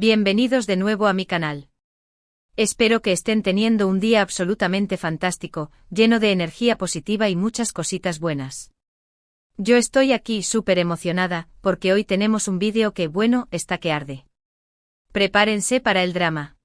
Bienvenidos de nuevo a mi canal. Espero que estén teniendo un día absolutamente fantástico, lleno de energía positiva y muchas cositas buenas. Yo estoy aquí súper emocionada, porque hoy tenemos un vídeo que, bueno, está que arde. Prepárense para el drama.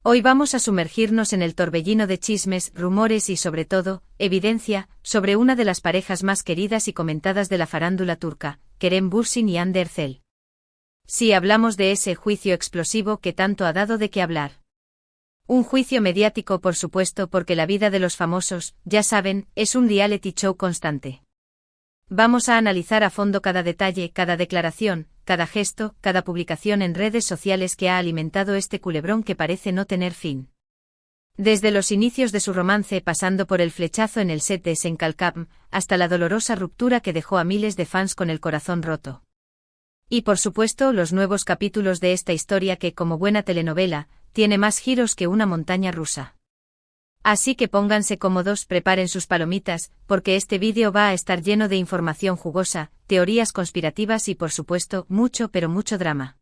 Hoy vamos a sumergirnos en el torbellino de chismes, rumores y sobre todo, evidencia, sobre una de las parejas más queridas y comentadas de la farándula turca, Kerem Bürsin y Hande Erçel. Sí, hablamos de ese juicio explosivo que tanto ha dado de qué hablar. Un juicio mediático, por supuesto, porque la vida de los famosos, ya saben, es un reality show constante. Vamos a analizar a fondo cada detalle, cada declaración, cada gesto, cada publicación en redes sociales que ha alimentado este culebrón que parece no tener fin. Desde los inicios de su romance, pasando por el flechazo en el set de Sen Kalkam, hasta la dolorosa ruptura que dejó a miles de fans con el corazón roto. Y por supuesto, los nuevos capítulos de esta historia que, como buena telenovela, tiene más giros que una montaña rusa. Así que pónganse cómodos, preparen sus palomitas, porque este vídeo va a estar lleno de información jugosa, teorías conspirativas y por supuesto, mucho pero mucho drama.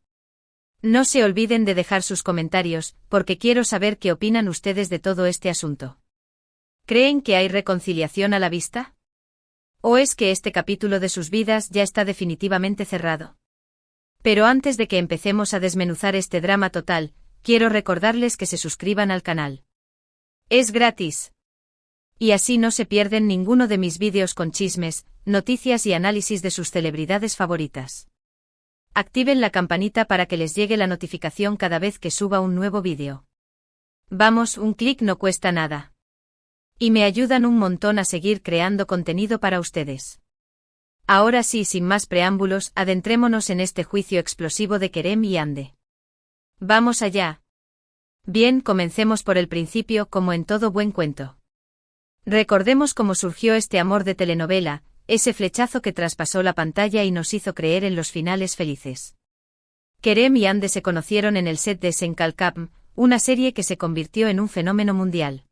No se olviden de dejar sus comentarios, porque quiero saber qué opinan ustedes de todo este asunto. ¿Creen que hay reconciliación a la vista? ¿O es que este capítulo de sus vidas ya está definitivamente cerrado? Pero antes de que empecemos a desmenuzar este drama total, quiero recordarles que se suscriban al canal. Es gratis. Y así no se pierden ninguno de mis vídeos con chismes, noticias y análisis de sus celebridades favoritas. Activen la campanita para que les llegue la notificación cada vez que suba un nuevo vídeo. Vamos, un clic no cuesta nada. Y me ayudan un montón a seguir creando contenido para ustedes. Ahora sí, sin más preámbulos, adentrémonos en este juicio explosivo de Kerem y Hande. ¡Vamos allá! Bien, comencemos por el principio, como en todo buen cuento. Recordemos cómo surgió este amor de telenovela, ese flechazo que traspasó la pantalla y nos hizo creer en los finales felices. Kerem y Hande se conocieron en el set de Sen Kalkam, una serie que se convirtió en un fenómeno mundial.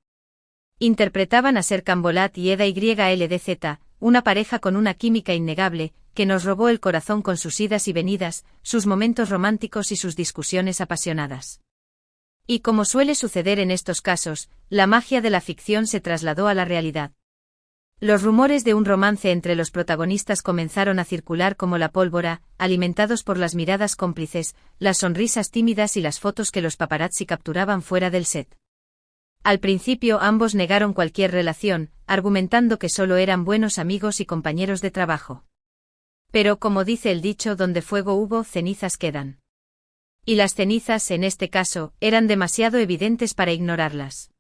Interpretaban a Serkan Bolat y Eda YLDZ, una pareja con una química innegable, que nos robó el corazón con sus idas y venidas, sus momentos románticos y sus discusiones apasionadas. Y como suele suceder en estos casos, la magia de la ficción se trasladó a la realidad. Los rumores de un romance entre los protagonistas comenzaron a circular como la pólvora, alimentados por las miradas cómplices, las sonrisas tímidas y las fotos que los paparazzi capturaban fuera del set. Al principio ambos negaron cualquier relación, argumentando que solo eran buenos amigos y compañeros de trabajo. Pero como dice el dicho, donde fuego hubo, cenizas quedan. Y las cenizas, en este caso, eran demasiado evidentes para ignorarlas.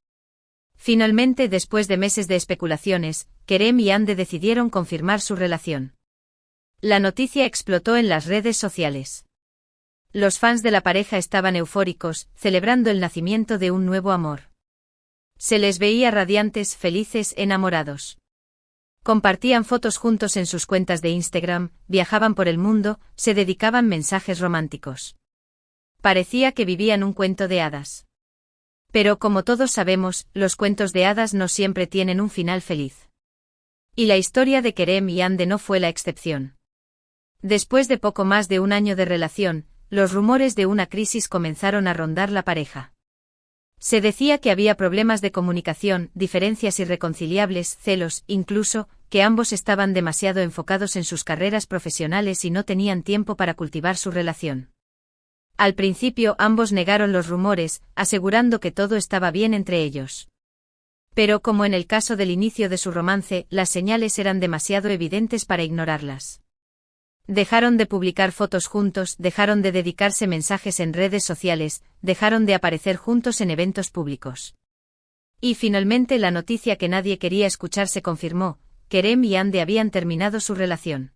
Finalmente, después de meses de especulaciones, Kerem y Hande decidieron confirmar su relación. La noticia explotó en las redes sociales. Los fans de la pareja estaban eufóricos, celebrando el nacimiento de un nuevo amor. Se les veía radiantes, felices, enamorados. Compartían fotos juntos en sus cuentas de Instagram, viajaban por el mundo, se dedicaban mensajes románticos. Parecía que vivían un cuento de hadas. Pero como todos sabemos, los cuentos de hadas no siempre tienen un final feliz. Y la historia de Kerem y Hande no fue la excepción. Después de poco más de un año de relación, los rumores de una crisis comenzaron a rondar la pareja. Se decía que había problemas de comunicación, diferencias irreconciliables, celos, incluso, que ambos estaban demasiado enfocados en sus carreras profesionales y no tenían tiempo para cultivar su relación. Al principio ambos negaron los rumores, asegurando que todo estaba bien entre ellos. Pero como en el caso del inicio de su romance, las señales eran demasiado evidentes para ignorarlas. Dejaron de publicar fotos juntos, dejaron de dedicarse mensajes en redes sociales, dejaron de aparecer juntos en eventos públicos. Y finalmente la noticia que nadie quería escuchar se confirmó: Kerem y Hande habían terminado su relación.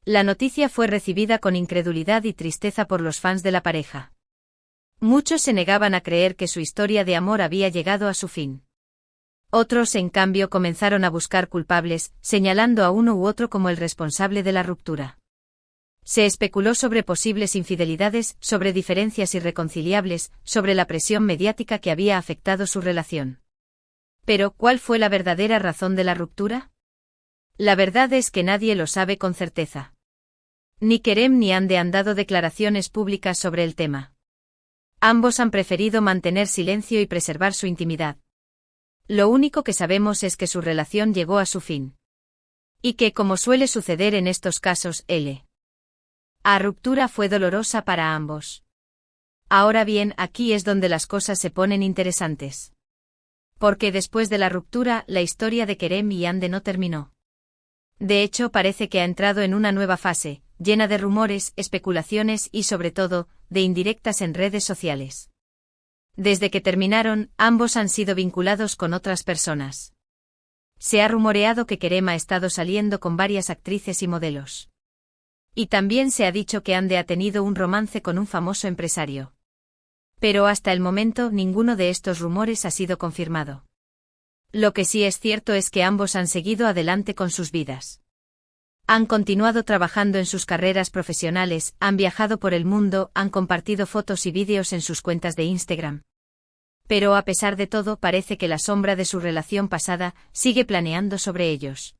La noticia fue recibida con incredulidad y tristeza por los fans de la pareja. Muchos se negaban a creer que su historia de amor había llegado a su fin. Otros, en cambio, comenzaron a buscar culpables, señalando a uno u otro como el responsable de la ruptura. Se especuló sobre posibles infidelidades, sobre diferencias irreconciliables, sobre la presión mediática que había afectado su relación. Pero, ¿cuál fue la verdadera razón de la ruptura? La verdad es que nadie lo sabe con certeza. Ni Kerem ni Hande han dado declaraciones públicas sobre el tema. Ambos han preferido mantener silencio y preservar su intimidad. Lo único que sabemos es que su relación llegó a su fin. Y que, como suele suceder en estos casos, la ruptura fue dolorosa para ambos. Ahora bien, aquí es donde las cosas se ponen interesantes. Porque después de la ruptura, la historia de Kerem y Hande no terminó. De hecho, parece que ha entrado en una nueva fase, llena de rumores, especulaciones y, sobre todo, de indirectas en redes sociales. Desde que terminaron, ambos han sido vinculados con otras personas. Se ha rumoreado que Kerem ha estado saliendo con varias actrices y modelos. Y también se ha dicho que Hande ha tenido un romance con un famoso empresario. Pero hasta el momento ninguno de estos rumores ha sido confirmado. Lo que sí es cierto es que ambos han seguido adelante con sus vidas. Han continuado trabajando en sus carreras profesionales, han viajado por el mundo, han compartido fotos y vídeos en sus cuentas de Instagram. Pero a pesar de todo, parece que la sombra de su relación pasada sigue planeando sobre ellos.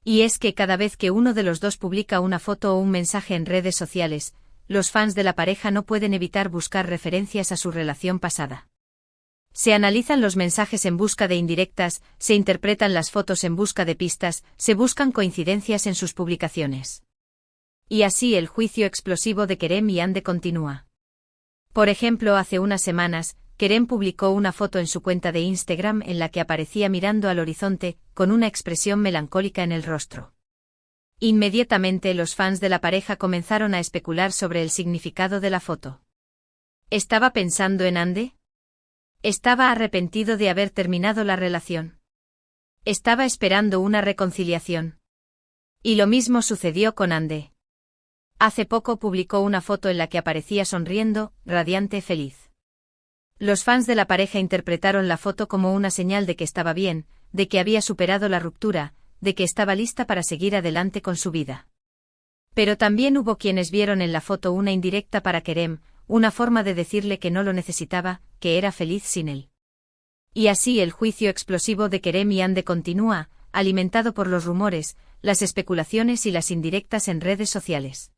Y es que cada vez que uno de los dos publica una foto o un mensaje en redes sociales, los fans de la pareja no pueden evitar buscar referencias a su relación pasada. Se analizan los mensajes en busca de indirectas, se interpretan las fotos en busca de pistas, se buscan coincidencias en sus publicaciones. Y así el juicio explosivo de Kerem y Hande continúa. Por ejemplo, hace unas semanas, Kerem publicó una foto en su cuenta de Instagram en la que aparecía mirando al horizonte, con una expresión melancólica en el rostro. Inmediatamente los fans de la pareja comenzaron a especular sobre el significado de la foto. ¿Estaba pensando en Hande? ¿Estaba arrepentido de haber terminado la relación? ¿Estaba esperando una reconciliación? Y lo mismo sucedió con Hande. Hace poco publicó una foto en la que aparecía sonriendo, radiante, feliz. Los fans de la pareja interpretaron la foto como una señal de que estaba bien, de que había superado la ruptura, de que estaba lista para seguir adelante con su vida. Pero también hubo quienes vieron en la foto una indirecta para Kerem, una forma de decirle que no lo necesitaba, que era feliz sin él. Y así el juicio explosivo de Kerem y Hande continúa, alimentado por los rumores, las especulaciones y las indirectas en redes sociales.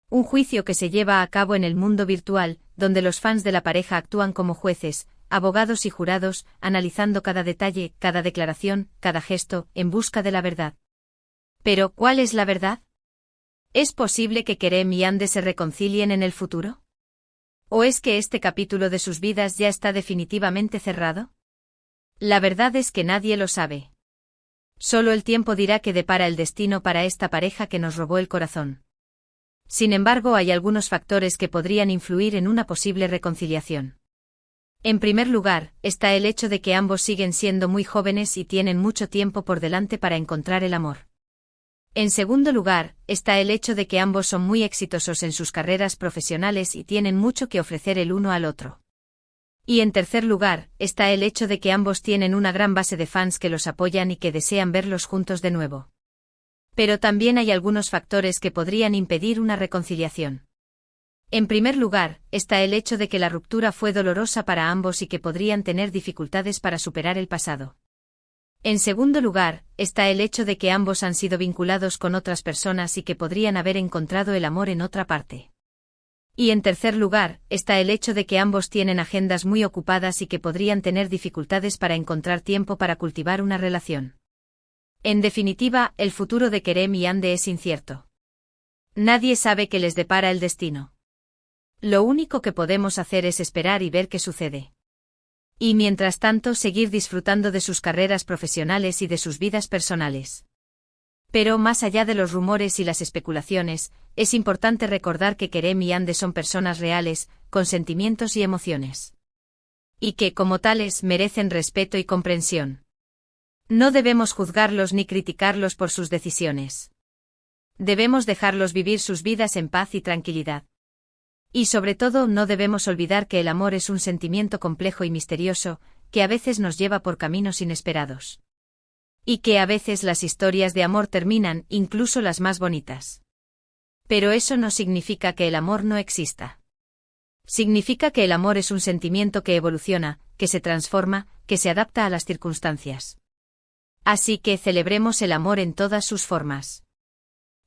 Un juicio que se lleva a cabo en el mundo virtual, donde los fans de la pareja actúan como jueces, abogados y jurados, analizando cada detalle, cada declaración, cada gesto, en busca de la verdad. Pero, ¿cuál es la verdad? ¿Es posible que Kerem y Hande se reconcilien en el futuro? ¿O es que este capítulo de sus vidas ya está definitivamente cerrado? La verdad es que nadie lo sabe. Solo el tiempo dirá qué depara el destino para esta pareja que nos robó el corazón. Sin embargo, hay algunos factores que podrían influir en una posible reconciliación. En primer lugar, está el hecho de que ambos siguen siendo muy jóvenes y tienen mucho tiempo por delante para encontrar el amor. En segundo lugar, está el hecho de que ambos son muy exitosos en sus carreras profesionales y tienen mucho que ofrecer el uno al otro. Y en tercer lugar, está el hecho de que ambos tienen una gran base de fans que los apoyan y que desean verlos juntos de nuevo. Pero también hay algunos factores que podrían impedir una reconciliación. En primer lugar, está el hecho de que la ruptura fue dolorosa para ambos y que podrían tener dificultades para superar el pasado. En segundo lugar, está el hecho de que ambos han sido vinculados con otras personas y que podrían haber encontrado el amor en otra parte. Y en tercer lugar, está el hecho de que ambos tienen agendas muy ocupadas y que podrían tener dificultades para encontrar tiempo para cultivar una relación. En definitiva, el futuro de Kerem y Hande es incierto. Nadie sabe qué les depara el destino. Lo único que podemos hacer es esperar y ver qué sucede. Y mientras tanto seguir disfrutando de sus carreras profesionales y de sus vidas personales. Pero más allá de los rumores y las especulaciones, es importante recordar que Kerem y Hande son personas reales, con sentimientos y emociones. Y que, como tales, merecen respeto y comprensión. No debemos juzgarlos ni criticarlos por sus decisiones. Debemos dejarlos vivir sus vidas en paz y tranquilidad. Y sobre todo no debemos olvidar que el amor es un sentimiento complejo y misterioso, que a veces nos lleva por caminos inesperados. Y que a veces las historias de amor terminan, incluso las más bonitas. Pero eso no significa que el amor no exista. Significa que el amor es un sentimiento que evoluciona, que se transforma, que se adapta a las circunstancias. Así que celebremos el amor en todas sus formas.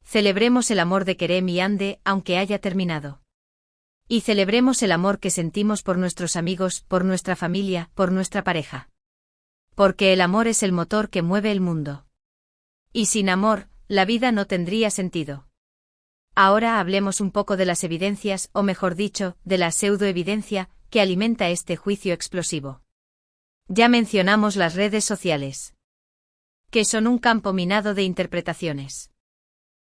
Celebremos el amor de Kerem y Hande, aunque haya terminado. Y celebremos el amor que sentimos por nuestros amigos, por nuestra familia, por nuestra pareja. Porque el amor es el motor que mueve el mundo. Y sin amor, la vida no tendría sentido. Ahora hablemos un poco de las evidencias, o mejor dicho, de la pseudoevidencia, que alimenta este juicio explosivo. Ya mencionamos las redes sociales, que son un campo minado de interpretaciones.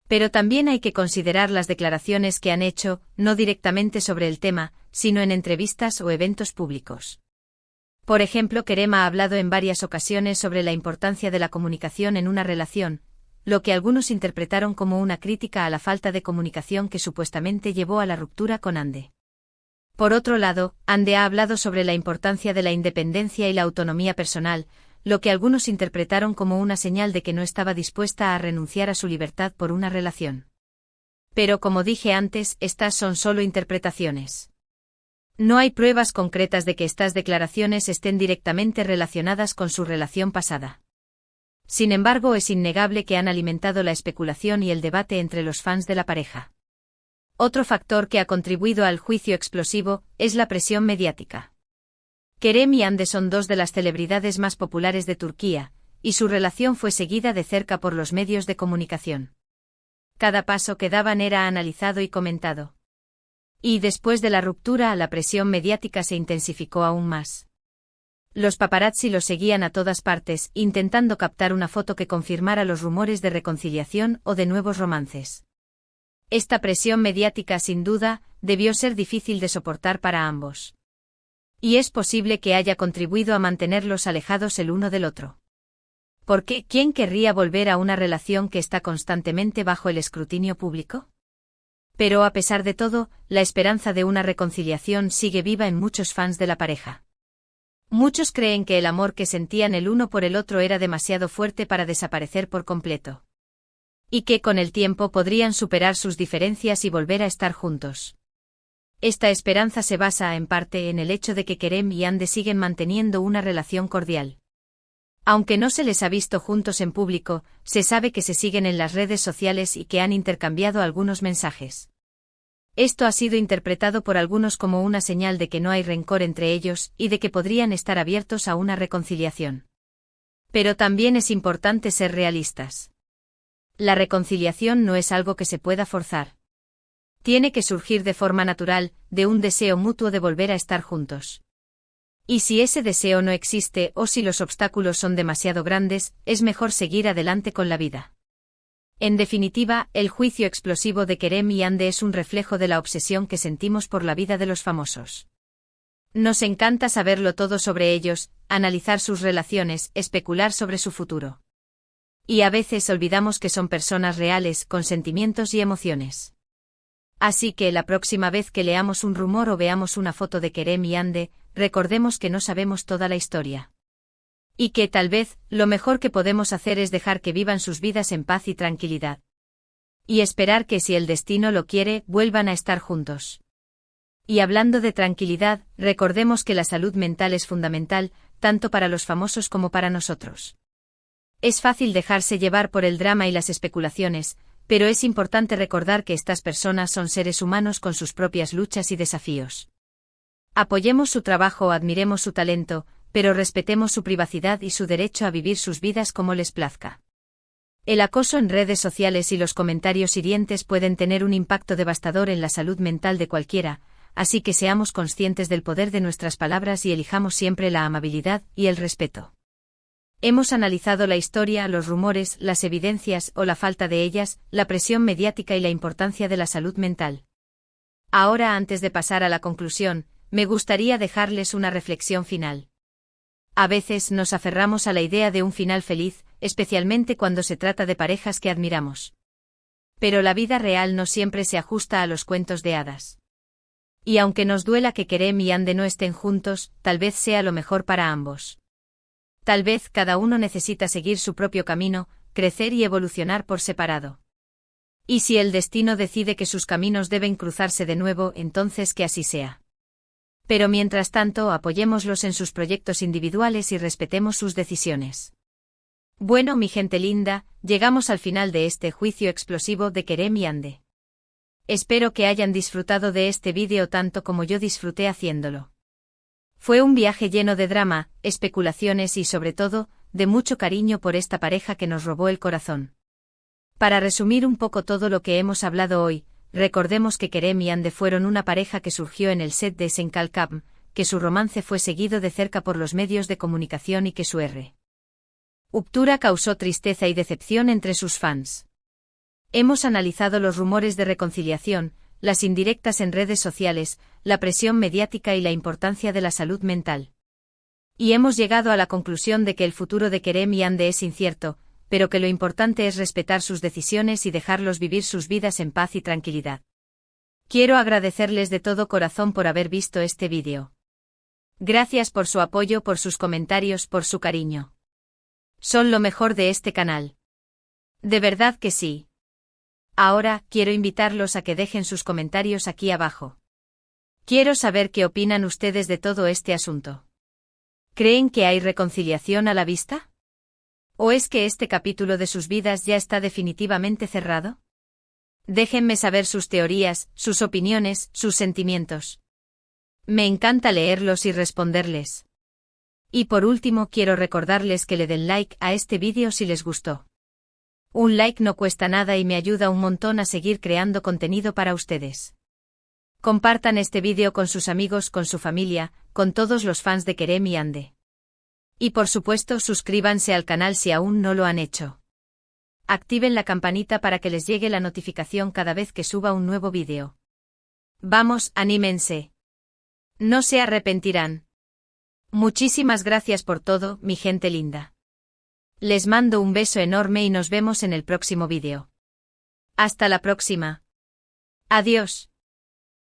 Pero también hay que considerar las declaraciones que han hecho, no directamente sobre el tema, sino en entrevistas o eventos públicos. Por ejemplo, Kerem ha hablado en varias ocasiones sobre la importancia de la comunicación en una relación, lo que algunos interpretaron como una crítica a la falta de comunicación que supuestamente llevó a la ruptura con Hande. Por otro lado, Hande ha hablado sobre la importancia de la independencia y la autonomía personal, lo que algunos interpretaron como una señal de que no estaba dispuesta a renunciar a su libertad por una relación. Pero como dije antes, estas son solo interpretaciones. No hay pruebas concretas de que estas declaraciones estén directamente relacionadas con su relación pasada. Sin embargo, es innegable que han alimentado la especulación y el debate entre los fans de la pareja. Otro factor que ha contribuido al juicio explosivo es la presión mediática. Kerem y Hande son dos de las celebridades más populares de Turquía, y su relación fue seguida de cerca por los medios de comunicación. Cada paso que daban era analizado y comentado. Y después de la ruptura, la presión mediática se intensificó aún más. Los paparazzi los seguían a todas partes, intentando captar una foto que confirmara los rumores de reconciliación o de nuevos romances. Esta presión mediática, sin duda, debió ser difícil de soportar para ambos. Y es posible que haya contribuido a mantenerlos alejados el uno del otro. Porque, ¿quién querría volver a una relación que está constantemente bajo el escrutinio público? Pero a pesar de todo, la esperanza de una reconciliación sigue viva en muchos fans de la pareja. Muchos creen que el amor que sentían el uno por el otro era demasiado fuerte para desaparecer por completo. Y que con el tiempo podrían superar sus diferencias y volver a estar juntos. Esta esperanza se basa en parte en el hecho de que Kerem y Hande siguen manteniendo una relación cordial. Aunque no se les ha visto juntos en público, se sabe que se siguen en las redes sociales y que han intercambiado algunos mensajes. Esto ha sido interpretado por algunos como una señal de que no hay rencor entre ellos y de que podrían estar abiertos a una reconciliación. Pero también es importante ser realistas. La reconciliación no es algo que se pueda forzar. Tiene que surgir de forma natural, de un deseo mutuo de volver a estar juntos. Y si ese deseo no existe o si los obstáculos son demasiado grandes, es mejor seguir adelante con la vida. En definitiva, el juicio explosivo de Kerem y Hande es un reflejo de la obsesión que sentimos por la vida de los famosos. Nos encanta saberlo todo sobre ellos, analizar sus relaciones, especular sobre su futuro. Y a veces olvidamos que son personas reales, con sentimientos y emociones. Así que la próxima vez que leamos un rumor o veamos una foto de Kerem y Hande, recordemos que no sabemos toda la historia. Y que tal vez, lo mejor que podemos hacer es dejar que vivan sus vidas en paz y tranquilidad. Y esperar que si el destino lo quiere, vuelvan a estar juntos. Y hablando de tranquilidad, recordemos que la salud mental es fundamental, tanto para los famosos como para nosotros. Es fácil dejarse llevar por el drama y las especulaciones, pero es importante recordar que estas personas son seres humanos con sus propias luchas y desafíos. Apoyemos su trabajo o admiremos su talento, pero respetemos su privacidad y su derecho a vivir sus vidas como les plazca. El acoso en redes sociales y los comentarios hirientes pueden tener un impacto devastador en la salud mental de cualquiera, así que seamos conscientes del poder de nuestras palabras y elijamos siempre la amabilidad y el respeto. Hemos analizado la historia, los rumores, las evidencias o la falta de ellas, la presión mediática y la importancia de la salud mental. Ahora, antes de pasar a la conclusión, me gustaría dejarles una reflexión final. A veces nos aferramos a la idea de un final feliz, especialmente cuando se trata de parejas que admiramos. Pero la vida real no siempre se ajusta a los cuentos de hadas. Y aunque nos duela que Kerem y Hande no estén juntos, tal vez sea lo mejor para ambos. Tal vez cada uno necesita seguir su propio camino, crecer y evolucionar por separado. Y si el destino decide que sus caminos deben cruzarse de nuevo, entonces que así sea. Pero mientras tanto, apoyémoslos en sus proyectos individuales y respetemos sus decisiones. Bueno, mi gente linda, llegamos al final de este juicio explosivo de Kerem y Hande. Espero que hayan disfrutado de este vídeo tanto como yo disfruté haciéndolo. Fue un viaje lleno de drama, especulaciones y sobre todo, de mucho cariño por esta pareja que nos robó el corazón. Para resumir un poco todo lo que hemos hablado hoy, recordemos que Kerem y Hande fueron una pareja que surgió en el set de Senkalkam, que su romance fue seguido de cerca por los medios de comunicación y que su ruptura causó tristeza y decepción entre sus fans. Hemos analizado los rumores de reconciliación, las indirectas en redes sociales, la presión mediática y la importancia de la salud mental. Y hemos llegado a la conclusión de que el futuro de Kerem y Hande es incierto, pero que lo importante es respetar sus decisiones y dejarlos vivir sus vidas en paz y tranquilidad. Quiero agradecerles de todo corazón por haber visto este vídeo. Gracias por su apoyo, por sus comentarios, por su cariño. Son lo mejor de este canal. De verdad que sí. Ahora, quiero invitarlos a que dejen sus comentarios aquí abajo. Quiero saber qué opinan ustedes de todo este asunto. ¿Creen que hay reconciliación a la vista? ¿O es que este capítulo de sus vidas ya está definitivamente cerrado? Déjenme saber sus teorías, sus opiniones, sus sentimientos. Me encanta leerlos y responderles. Y por último quiero recordarles que le den like a este vídeo si les gustó. Un like no cuesta nada y me ayuda un montón a seguir creando contenido para ustedes. Compartan este vídeo con sus amigos, con su familia, con todos los fans de Kerem y Hande. Y por supuesto suscríbanse al canal si aún no lo han hecho. Activen la campanita para que les llegue la notificación cada vez que suba un nuevo vídeo. Vamos, anímense. No se arrepentirán. Muchísimas gracias por todo, mi gente linda. Les mando un beso enorme y nos vemos en el próximo vídeo. Hasta la próxima. Adiós.